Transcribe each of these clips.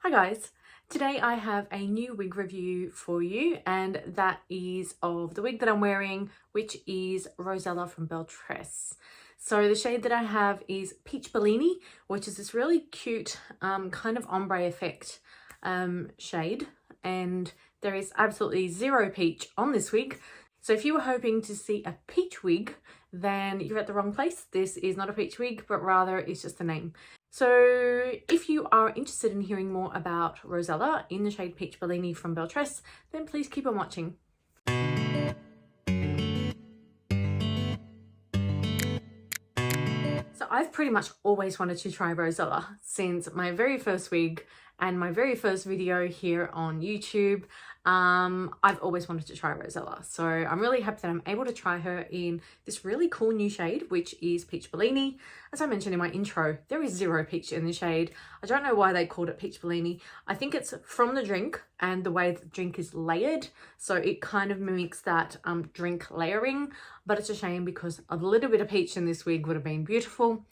Hi guys, today I have a new wig review for you, and that is of the wig that I'm wearing, which is Rosella from Beltress. So the shade that I have is Peach Bellini, which is this really cute kind of ombre effect shade, and there is absolutely zero peach on this wig. So if you were hoping to see a peach wig, then you're at the wrong place. This is not a peach wig, but rather it's just a name. So if you are interested in hearing more about Rosella in the shade Peach Bellini from Beltress, then please keep on watching. So I've pretty much always wanted to try Rosella since my very first wig and my very first video here on YouTube. I've always wanted to try Rosella, so I'm really happy that I'm able to try her in this really cool new shade, which is Peach Bellini. As I mentioned in my intro, there is zero peach in the shade. I don't know why they called it Peach Bellini. I think it's from the drink and the way the drink is layered, so it kind of mimics that drink layering, but it's a shame because a little bit of peach in this wig would have been beautiful.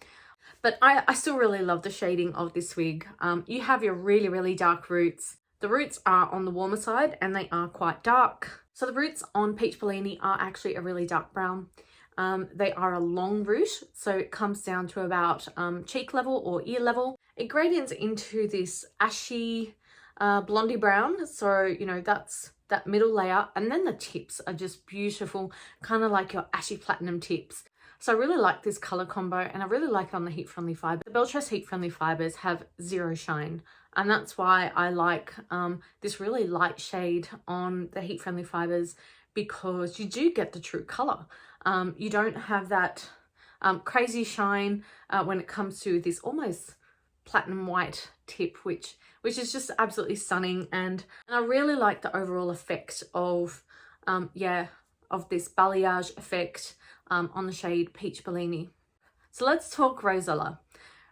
But I still really love the shading of this wig. You have your really dark roots. The roots are on the warmer side and they are quite dark. So the roots on Peach Bellini are actually a really dark brown. They are a long root, so it comes down to about cheek level or ear level. It gradients into this ashy blondie brown, so you know that's that middle layer, and then the tips are just beautiful, kind of like your ashy platinum tips. So I really like this color combo, and I really like it on the heat friendly fiber. The Beltress heat friendly fibers have zero shine, and that's why I like this really light shade on the heat friendly fibers, because you do get the true color. You don't have that crazy shine when it comes to this almost platinum white tip, which is just absolutely stunning. And I really like the overall effect of of this balayage effect on the shade Peach Bellini. So let's talk Rosella.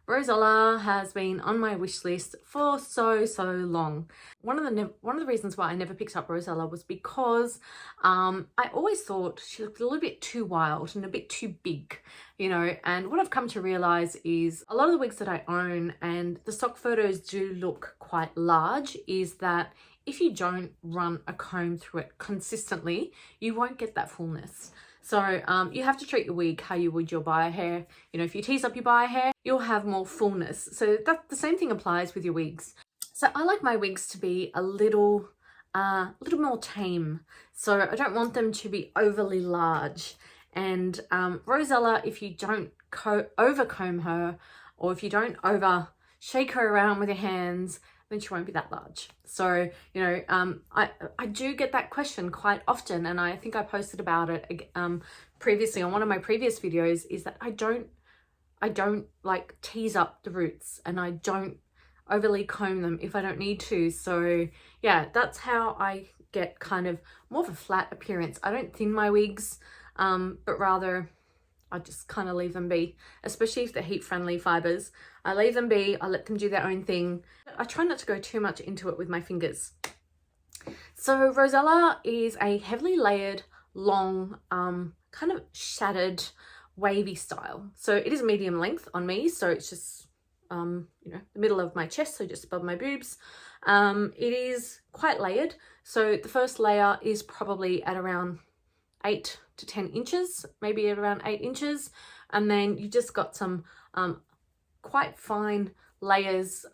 Rosella has been on my wish list for so long. One of the reasons why I never picked up Rosella was because I always thought she looked a little bit too wild and a bit too big, you know. And what I've come to realize is a lot of the wigs that I own, and the stock photos do look quite large, is that if you don't run a comb through it consistently, you won't get that fullness. So you have to treat your wig how you would your buyer hair. You know, if you tease up your buyer hair, you'll have more fullness. So that the same thing applies with your wigs. So I like my wigs to be a little more tame. So I don't want them to be overly large. And Rosella, if you don't over comb her, or if you don't over shake her around with your hands, then she won't be that large. So, you know, I do get that question quite often, and I think I posted about it previously on one of my previous videos, is that I don't like tease up the roots, and I don't overly comb them if I don't need to. So yeah, that's how I get kind of more of a flat appearance. I don't thin my wigs, but rather I just kind of leave them be, especially if they're heat friendly fibers. I leave them be, I let them do their own thing. I try not to go too much into it with my fingers. So Rosella is a heavily layered, long, kind of shattered, wavy style. So it is medium length on me, so it's just, you know, the middle of my chest, so just above my boobs. It is quite layered. So the first layer is probably at around 8 to 10 inches, maybe at around 8 inches. And then you just got some quite fine layers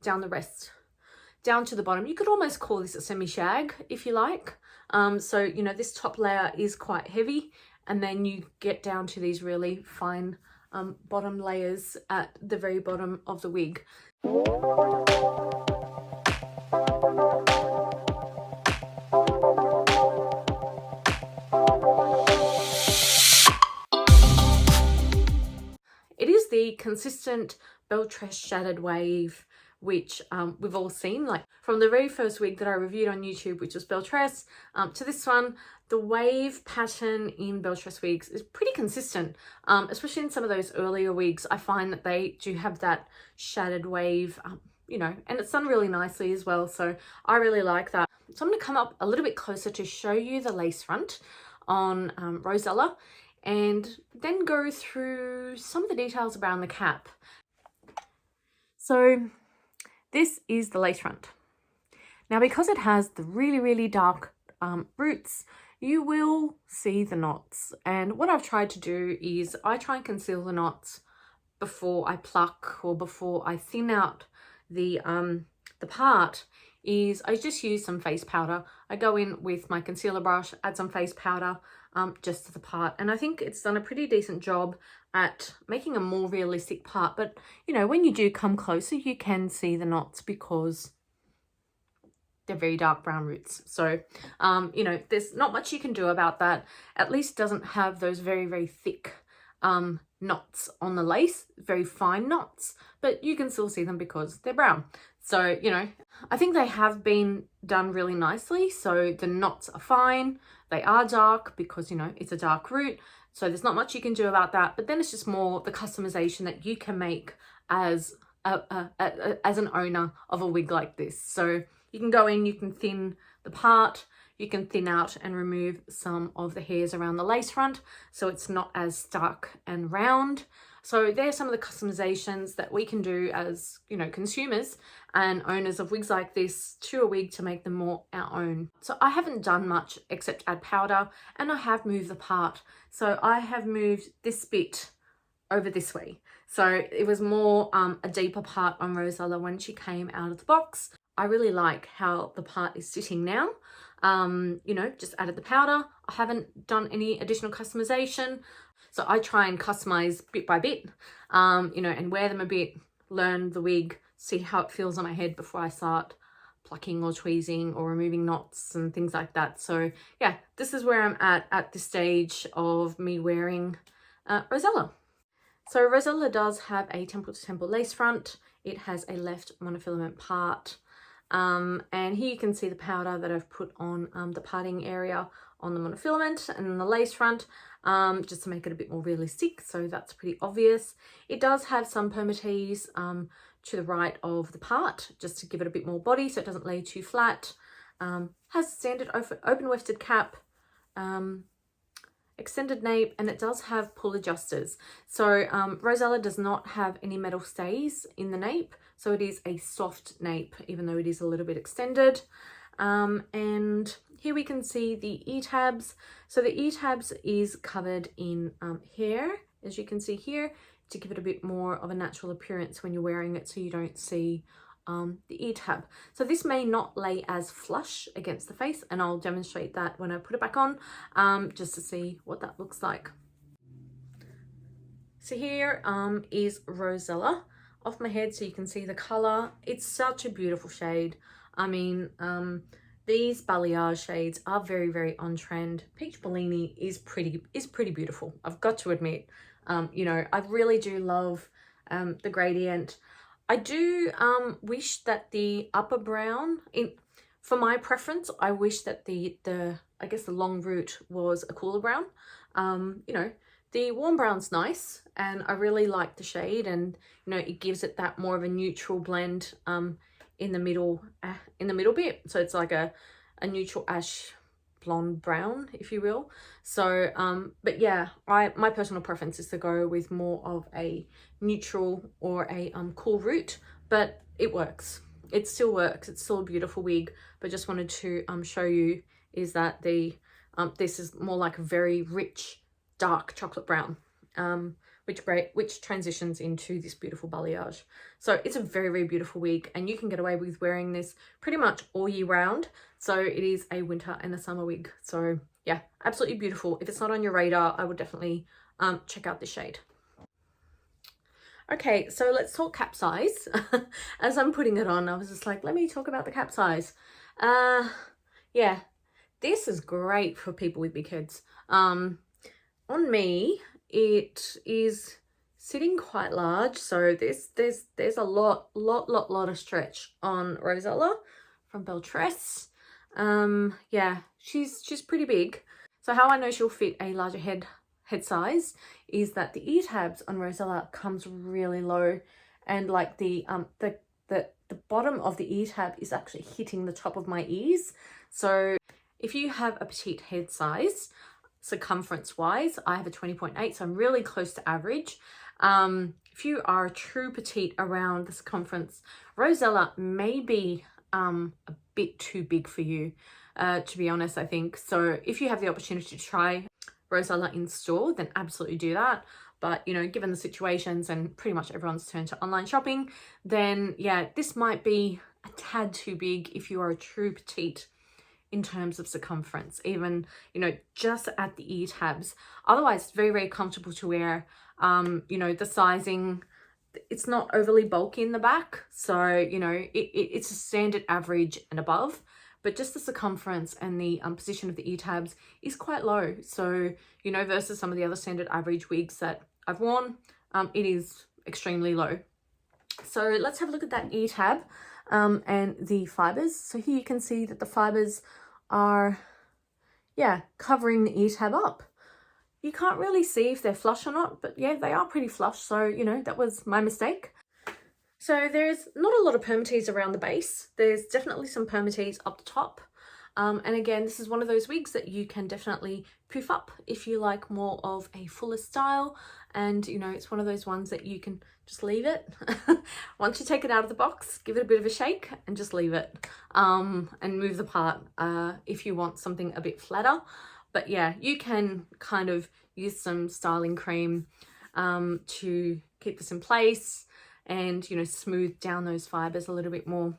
down the rest, down to the bottom. You could almost call this a semi-shag if you like. So, you know, this top layer is quite heavy, and then you get down to these really fine bottom layers at the very bottom of the wig. It is the consistent Beltress shattered wave, which we've all seen. Like from the very first wig that I reviewed on YouTube, which was Beltress, to this one, the wave pattern in Beltress wigs is pretty consistent, especially in some of those earlier wigs. I find that they do have that shattered wave, you know, and it's done really nicely as well. So I really like that. So I'm going to come up a little bit closer to show you the lace front on Rosella, and then go through some of the details around the cap. So this is the lace front. Now, because it has the really, really dark roots, you will see the knots. And what I've tried to do is I try and conceal the knots before I pluck or before I thin out the part, is I just use some face powder. I go in with my concealer brush, add some face powder just to the part. And I think it's done a pretty decent job at making a more realistic part. But, you know, when you do come closer, you can see the knots because they're very dark brown roots. So, you know, there's not much you can do about that. At least doesn't have those very, very thick knots on the lace, very fine knots, but you can still see them because they're brown. So, you know, I think they have been done really nicely. So the knots are fine. They are dark because, you know, it's a dark root. So there's not much you can do about that. But then it's just more the customization that you can make as as an owner of a wig like this. So you can go in, you can thin the part, you can thin out and remove some of the hairs around the lace front so it's not as stark and round. So there's some of the customizations that we can do as, you know, consumers and owners of wigs like this to a wig to make them more our own. So I haven't done much except add powder, and I have moved the part. So I have moved this bit over this way. So it was more a deeper part on Rosella when she came out of the box. I really like how the part is sitting now. You know, just added the powder. I haven't done any additional customization. So I try and customize bit by bit, you know, and wear them a bit, learn the wig, see how it feels on my head before I start plucking or tweezing or removing knots and things like that. So yeah, this is where I'm at this stage of me wearing Rosella. So Rosella does have a temple to temple lace front. It has a left monofilament part. And here you can see the powder that I've put on the parting area on the monofilament and the lace front, just to make it a bit more realistic. So that's pretty obvious. It does have some permatease to the right of the part, just to give it a bit more body so it doesn't lay too flat. Has standard open wefted cap, extended nape, and it does have pull adjusters. So Rosella does not have any metal stays in the nape, so it is a soft nape even though it is a little bit extended. And here we can see the E-tabs. So the E-tabs is covered in hair, as you can see here, to give it a bit more of a natural appearance when you're wearing it so you don't see the E-tab. So this may not lay as flush against the face, and I'll demonstrate that when I put it back on, just to see what that looks like. So here is Rosella off my head so you can see the color. It's such a beautiful shade. I mean, these balayage shades are very, very on trend. Peach Bellini is pretty beautiful, I've got to admit. You know, I really do love the gradient. I do wish that the upper brown, for my preference, I wish that the I guess the long root was a cooler brown. You know, the warm brown's nice and I really like the shade, and you know, it gives it that more of a neutral blend in the middle bit. So it's like a neutral ash blonde brown, if you will. So but yeah, my personal preference is to go with more of a neutral or a cool root, but it works. It still works. It's still a beautiful wig, but just wanted to show you is that the this is more like a very rich dark chocolate brown, which transitions into this beautiful balayage. So it's a very, very beautiful wig, and you can get away with wearing this pretty much all year round. So it is a winter and a summer wig. So yeah, absolutely beautiful. If it's not on your radar, I would definitely check out this shade. Okay, so let's talk cap size. As I'm putting it on, I was just like, let me talk about the cap size. Yeah, this is great for people with big heads. On me, it is sitting quite large, so there's a lot of stretch on Rosella from Beltress. Yeah, she's pretty big. So how I know she'll fit a larger head size is that the ear tabs on Rosella comes really low, and like the bottom of the ear tab is actually hitting the top of my ears. So if you have a petite head size, circumference wise, I have a 20.8, so I'm really close to average. if you are a true petite around the circumference, Rosella may be a bit too big for you, to be honest, I think. So if you have the opportunity to try Rosella in store, then absolutely do that. But, you know, given the situations and pretty much everyone's turned to online shopping, then yeah, this might be a tad too big if you are a true petite in terms of circumference, even, you know, just at the ear tabs. Otherwise, very, very comfortable to wear. You know, the sizing, it's not overly bulky in the back. So, you know, it's a standard average and above, but just the circumference and the position of the ear tabs is quite low. So, you know, versus some of the other standard average wigs that I've worn, it is extremely low. So let's have a look at that ear tab and the fibers. So here you can see that the fibers are, yeah, covering the ear tab up. You can't really see if they're flush or not, but yeah, they are pretty flush. So, you know, that was my mistake. So there's not a lot of permatease around the base. There's definitely some permatease up the top. And again, this is one of those wigs that you can definitely poof up if you like more of a fuller style. And, you know, it's one of those ones that you can just leave it. Once you take it out of the box, give it a bit of a shake and just leave it, and move the part if you want something a bit flatter. But yeah, you can kind of use some styling cream to keep this in place and, you know, smooth down those fibers a little bit more.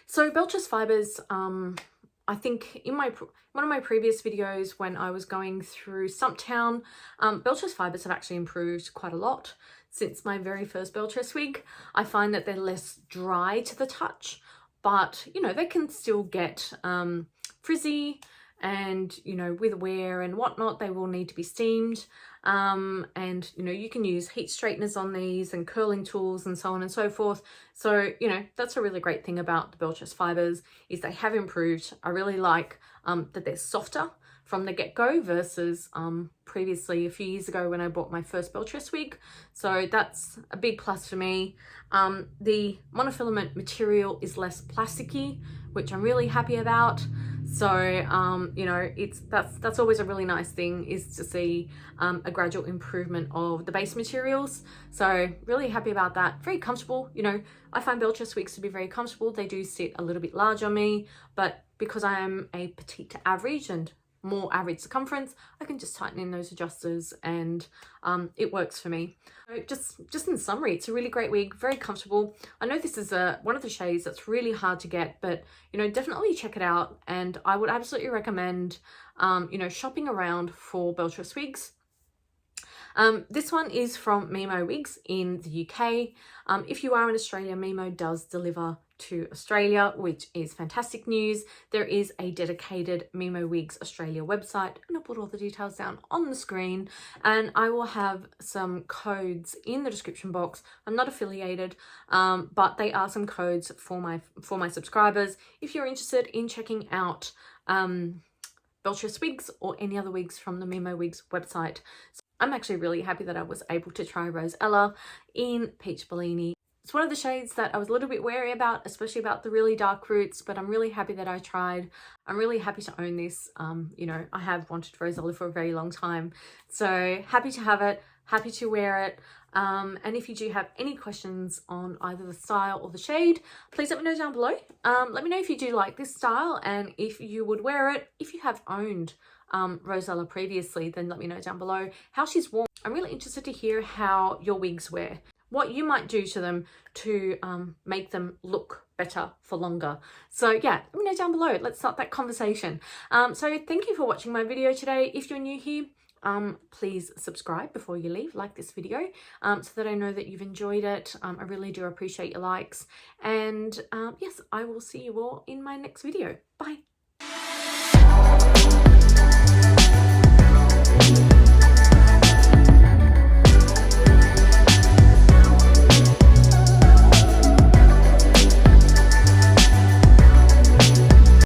So Belcher's fibers, I think in one of my previous videos when I was going through Stumptown, Belcher's fibers have actually improved quite a lot since my very first Belcher's wig. I find that they're less dry to the touch, but, you know, they can still get frizzy, and, you know, with wear and whatnot, they will need to be steamed. And, you know, you can use heat straighteners on these and curling tools and so on and so forth. So, you know, that's a really great thing about the Belcher's fibers is they have improved. I really like that they're softer from the get-go versus previously a few years ago when I bought my first Belcher's wig. So that's a big plus for me. The monofilament material is less plasticky, which I'm really happy about. So, you know, that's always a really nice thing, is to see a gradual improvement of the base materials. So really happy about that. Very comfortable. You know, I find Belcher's wigs to be very comfortable. They do sit a little bit large on me, but because I am a petite to average and more average circumference, I can just tighten in those adjusters and it works for me. So just in summary, it's a really great wig, very comfortable. I know this is one of the shades that's really hard to get, but, you know, definitely check it out. And I would absolutely recommend, you know, shopping around for Belcher's wigs. This one is from Mimo Wigs in the UK. If you are in Australia, Mimo does deliver to Australia, which is fantastic news. There is a dedicated Mimo Wigs Australia website, and I'll put all the details down on the screen, and I will have some codes in the description box. I'm not affiliated, but they are some codes for my subscribers if you're interested in checking out Belcher's wigs or any other wigs from the Mimo Wigs website. So I'm actually really happy that I was able to try Rosella in Peach Bellini. It's one of the shades that I was a little bit wary about, especially about the really dark roots, but I'm really happy that I tried. I'm really happy to own this. You know, I have wanted Rosella for a very long time. So happy to have it, happy to wear it. And if you do have any questions on either the style or the shade, please let me know down below. Let me know if you do like this style and if you would wear it. If you have owned Rosella previously, then let me know down below how she's worn. I'm really interested to hear how your wigs wear, what you might do to them to make them look better for longer. So yeah, let me know down below. Let's start that conversation. So thank you for watching my video today. If you're new here, please subscribe before you leave, like this video, so that I know that you've enjoyed it. I really do appreciate your likes. And yes, I will see you all in my next video. Bye.